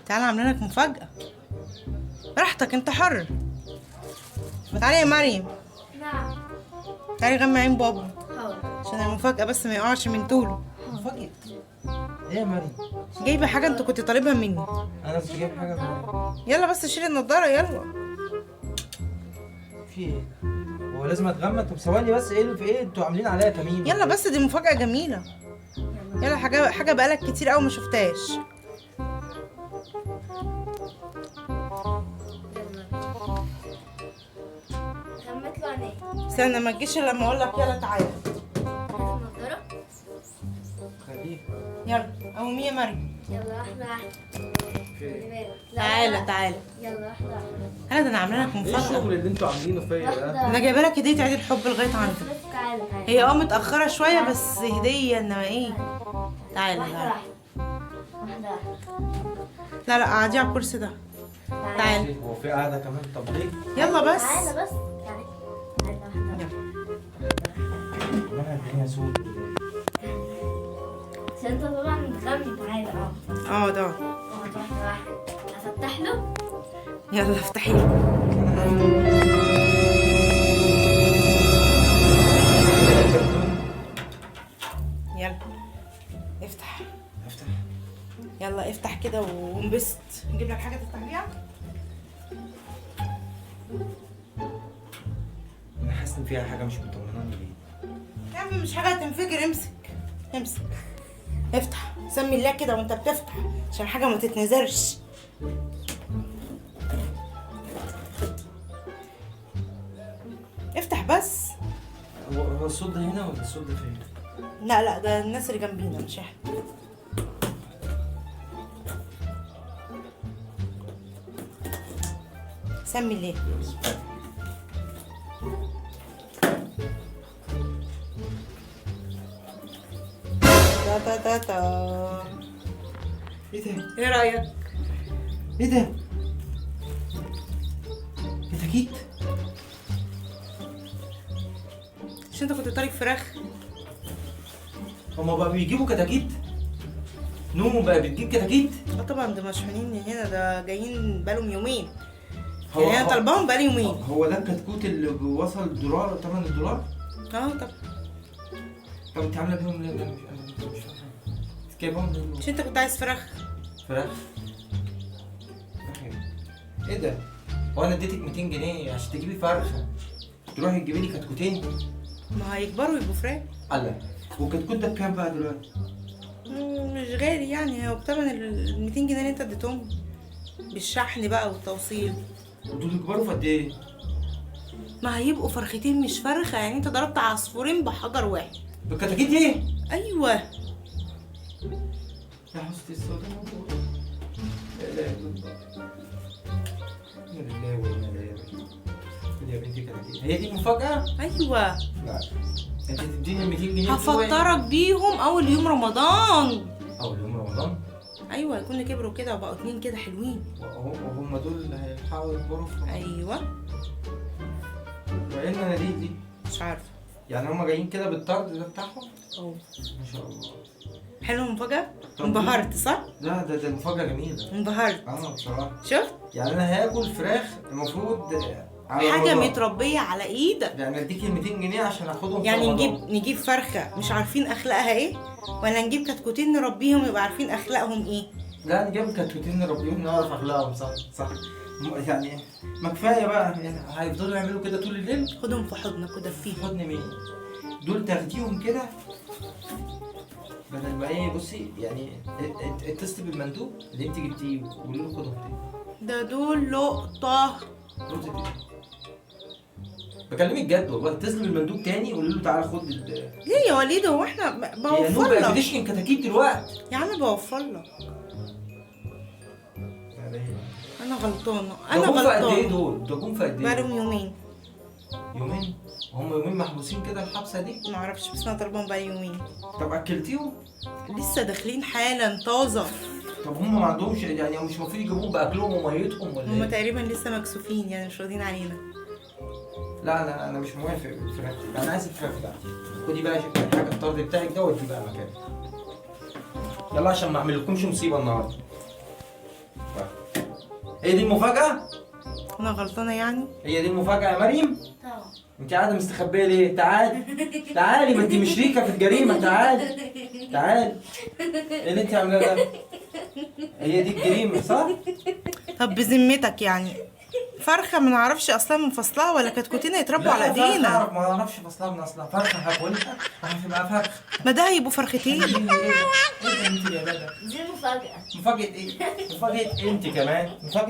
تعالى عاملين لك مفاجأة. براحتك انت حر. تعالي يا مريم. نعم. تعالي غمي عين بابا حاضر. عشان المفاجأة بس ما يقعش من طوله. مفاجأة ايه يا مريم؟ جايبة حاجة انت كنت طالبها مني. انا كنت جايب حاجة يلا بس شيل النضارة يلا. في ايه؟ هو لازم اتغمى؟ طب ثواني بس، ايه اللي في ايه؟ انتوا عاملين عليا كمين؟ يلا بس دي مفاجأة جميلة. يلا حاجة بقالك كتير قوي ما شفتهاش. غمت له عينيه. استنى ما تجيش الا لما اقول لك يلا تعالى. النضارة. خليه. يلا قومي يا مريم. يلا واحدة واحدة. في ايه؟ خلي بالك. لا، تعالى لا. تعالى. يلا واحدة واحدة. انا ده انا عامله لك ايه مفاجأة. الشغل اللي انتوا عاملينه فيا ده؟ واحدة. انا جايبه لك هدية عيد الحب لغاية عندك. بس تعالى تعالى. هي متأخرة شوية بس هدية انما ايه. تعالى واحدة تعالى. واحدة. واحدة. لا قعدي على الكرسي ده. تعالى. هو في قاعدة كمان؟ طب ليه؟ يلا بس. تعالى بس. تعالى. تعالى واحدة. وانا الدنيا سود. عشان انت طبعا بتغني. تعالى اه ده. اقعد واحدة واحدة. افتح له. يلا افتحي له. يلا افتح. افتح. يلا افتح كده وانبسط. نجيب لك حاجة تفتح بيها. انا حاسس ان فيها حاجة مش مطمناني ليه. يا عم مش حاجة هتنفجر. امسك امسك. افتح سمي الله كده وانت بتفتح عشان حاجة ما تتنزرش. افتح بس. هو الصوت ده هنا ولا الصوت ده فين؟ لا ده الناس اللي جنبينا مش احنا. سمي الله. تا ايه ده؟ ايه رأيك؟ ايه ده؟ كتاكيت؟ مش انت كنت طالب فراخ؟ هما بقى بيجيبوا كتاكيت؟ نومو بقى بتجيب كتاكيت؟ اه طبعا ده مشحونين من هنا. ده جايين بقالهم يومين. هو يعني انا طالباهم بقالي يومين. هو ده الكتكوت اللي وصل دولار، 8 دولار؟ اه طب طب انت عامله بيهم ليه؟ أنا مش فاهم. انت جايبهم ليه؟ مش انت كنت عايز فراخ؟ فراخ؟ ايه ده؟ هو انا اديتك 200 جنيه عشان تجيبي فرخه تروحي تجيبي لي كتكوتين؟ ما هيكبروا يبقوا فراخ. الله. والكتكوت ده بكام بقى دلوقتي؟ مش غالي يعني. هو بتمن ال 200 جنيه اللي انت اديتهم بالشحن بقى والتوصيل. ودول يكبروا في قد ايه؟ ما هيبقوا فرختين مش فرخه. يعني انت ضربت عصفورين بحجر واحد. بالكتاكيت ايه؟ ايوه. يا حسني السوداء. لا اله الا الله. انا لله وانا اليه راجعون. خدي يا بنتي كتاكيت. هي دي المفاجأة؟ ايوه لا. انت تديني 200 جنيه بتوعي؟ هفطرك بيهم اول يوم رمضان. اول يوم رمضان؟ ايوه يكونوا كبروا كده وبقوا اتنين كده حلوين. وهم دول اللي هيلحقوا يكبروا في رمضان؟ ايوه. وايه المناديل دي؟ مش عارفه. يعني هم جايين كده بالطرد ده بتاعهم؟ اه ما شاء الله. حلو مفاجأة. طب انبهرت صح؟ ده مفاجأة جميلة. انبهرت. بصراحة. شفت؟ يعني انا هاكل فراخ المفروض على حاجة رمضان. متربية على ايدك. يعني اديك ال 200 جنيه عشان اخدهم في يعني رمضان. نجيب فرخة مش عارفين اخلاقها ايه، ولا نجيب كتكوتين نربيهم يبقى عارفين اخلاقهم ايه؟ لا نجيب كتكوتين نربيهم نعرف اخلاقهم. صح. يعني ما كفايه بقى. يعني هيفضلوا يعملوا كده طول الليل؟ خدهم في حضنك في ودفيهم. حضن مين؟ دول تاخديهم كده بدل ما ايه. بصي يعني اتصلي بالمندوب اللي انت جبتيه وقولي له خدهم تاني. ده دول لقطة. نقطة ايه؟ بكلمك جد والله. اتصلي بالمندوب تاني وقولي له تعالى خد ليه يا وليد؟ هو احنا يا بوفر نوب بقى لك بتشحن كتاكيت دلوقتي. يا عم بوفر لك. انا غلطانة ده جم في قد ايه غلطانة. دول؟ ده جم في قد ايه؟ بقالهم يومين. يومين؟ هم يومين محبوسين كده الحبسه دي؟ معرفش بس انا طالبهم بقالي يومين. طب اكلتيهم؟ لسه داخلين حالا طازة. طب هم ما عندهمش يعني مش المفروض يجيبوهم باكلهم وميتهم ولا هما ايه؟ تقريبا لسه مكسوفين يعني مش راضيين علينا. لا انا مش موافق بالفراخ. انا عايز الفراخ بتاعتي. خدي بقى شوفي الحاجه الطرد بتاعك ده ودي بقى مكانك. يلا عشان ما اعملكمش مصيبه النهارده. هي دي المفاجأة؟ انا غلطانه يعني؟ هي دي المفاجأة يا مريم؟ طبعا. انت قاعدة مستخبية ليه؟ تعالي تعالي، ما انت مش شريكة في الجريمة، تعالي تعالي. ايه اللي انت عاملاه ده؟ هي دي الجريمة صح؟ طب بذمتك يعني فرخه ما نعرفش اصلا من فصلها ولا كتكوتين يتربوا على ايدينا؟ ما اعرفش فصلها من اصلها، فرخة هاكلها وهتبقى فرخة. ما ده هيبقوا فرختين. ايه ده؟ ايه ده انت يا ولادة؟ دي مفاجأة. مفاجأة ايه؟ مفاجأة انت كمان؟ مفاجأة